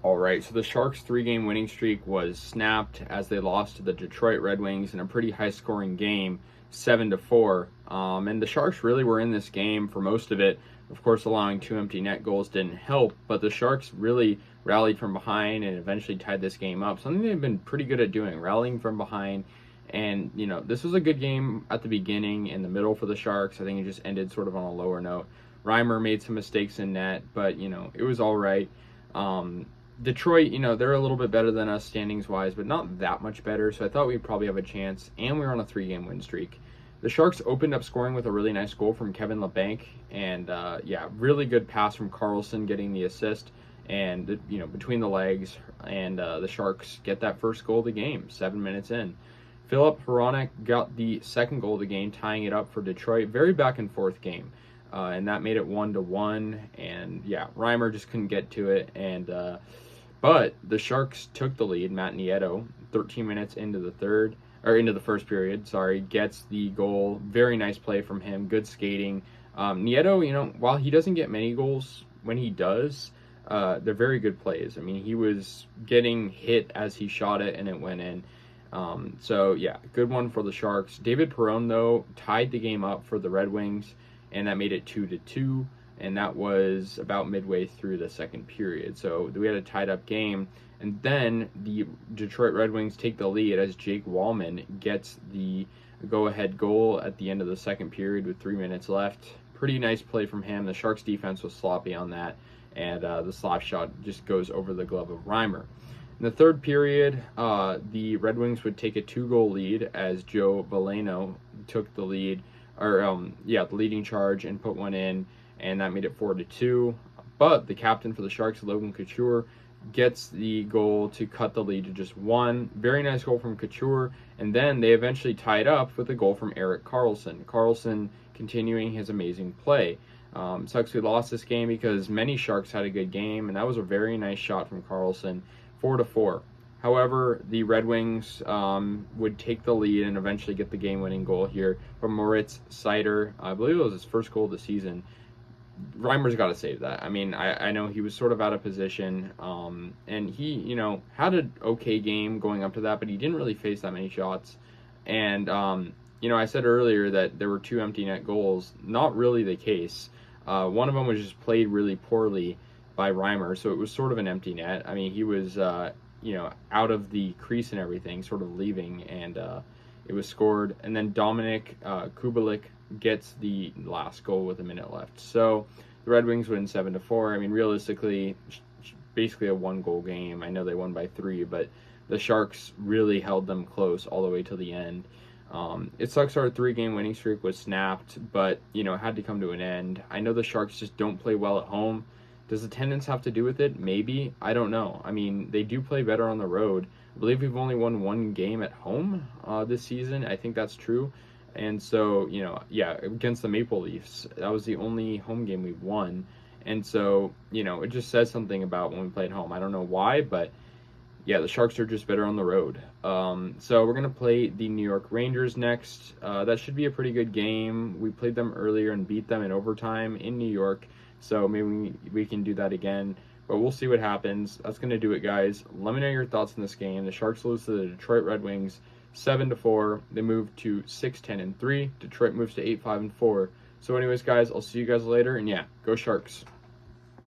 All right, so the Sharks' three-game winning streak was snapped as they lost to the Detroit Red Wings in a pretty high-scoring game, 7-4. And the Sharks really were in this game for most of it. Of course, allowing two empty net goals didn't help, but the Sharks really rallied from behind and eventually tied this game up. Something they've been pretty good at doing, rallying from behind. And, this was a good game at the beginning and the middle for the Sharks. I think it just ended sort of on a lower note. Reimer made some mistakes in net, but, it was all right. Detroit, they're a little bit better than us standings wise, but not that much better. So I thought we'd probably have a chance, and we were on a three-game win streak. The Sharks opened up scoring with a really nice goal from Kevin LeBanc, and really good pass from Carlson getting the assist, and between the legs, and the Sharks get that first goal of the game 7 minutes in. Philip Hronek got the second goal of the game, tying it up for Detroit. Very back and forth game. And that made it 1-1. And Reimer just couldn't get to it. But the Sharks took the lead. Matt Nieto, 13 minutes into the first period, gets the goal. Very nice play from him. Good skating. Nieto, while he doesn't get many goals, when he does, they're very good plays. I mean, he was getting hit as he shot it, and it went in. Good one for the Sharks. David Perron, though, tied the game up for the Red Wings, and that made it 2-2, and that was about midway through the second period. So we had a tied-up game, and then the Detroit Red Wings take the lead as Jake Wallman gets the go-ahead goal at the end of the second period with 3 minutes left. Pretty nice play from him. The Sharks' defense was sloppy on that, and the slap shot just goes over the glove of Reimer. In the third period, the Red Wings would take a 2-goal lead as Joe Veleno took the lead, the leading charge and put one in, and that made it 4-2. But the captain for the Sharks, Logan Couture, gets the goal to cut the lead to just one. Very nice goal from Couture, and then they eventually tied up with a goal from Erik Karlsson. Karlsson continuing his amazing play. Sucks we lost this game because many Sharks had a good game, and that was a very nice shot from Karlsson. 4-4. However, the Red Wings would take the lead and eventually get the game-winning goal here from Moritz Seider. I believe it was his first goal of the season. Reimer's got to save that. I mean, I know he was sort of out of position, and he, had an okay game going up to that, but he didn't really face that many shots. And, I said earlier that there were two empty net goals. Not really the case. One of them was just played really poorly by Reimer, so it was sort of an empty net. I mean, he was, out of the crease and everything, sort of leaving, and it was scored. And then Dominic Kubalik gets the last goal with a minute left. So the Red Wings win 7-4. I mean, realistically, basically a one-goal game. I know they won by 3, but the Sharks really held them close all the way to the end. It sucks our 3-game winning streak was snapped, but, it had to come to an end. I know the Sharks just don't play well at home. Does attendance have to do with it? Maybe. I don't know. I mean, they do play better on the road. I believe we've only won one game at home this season. I think that's true. And so, against the Maple Leafs, that was the only home game we've won. And so, it just says something about when we play at home. I don't know why, but the Sharks are just better on the road. So we're going to play the New York Rangers next. That should be a pretty good game. We played them earlier and beat them in overtime in New York. So maybe we can do that again, but we'll see what happens. That's going to do it, guys. Let me know your thoughts on this game. The Sharks lose to the Detroit Red Wings 7-4. They move to 6-10-3. Detroit moves to 8-5-4. So anyways, guys, I'll see you guys later, and go Sharks.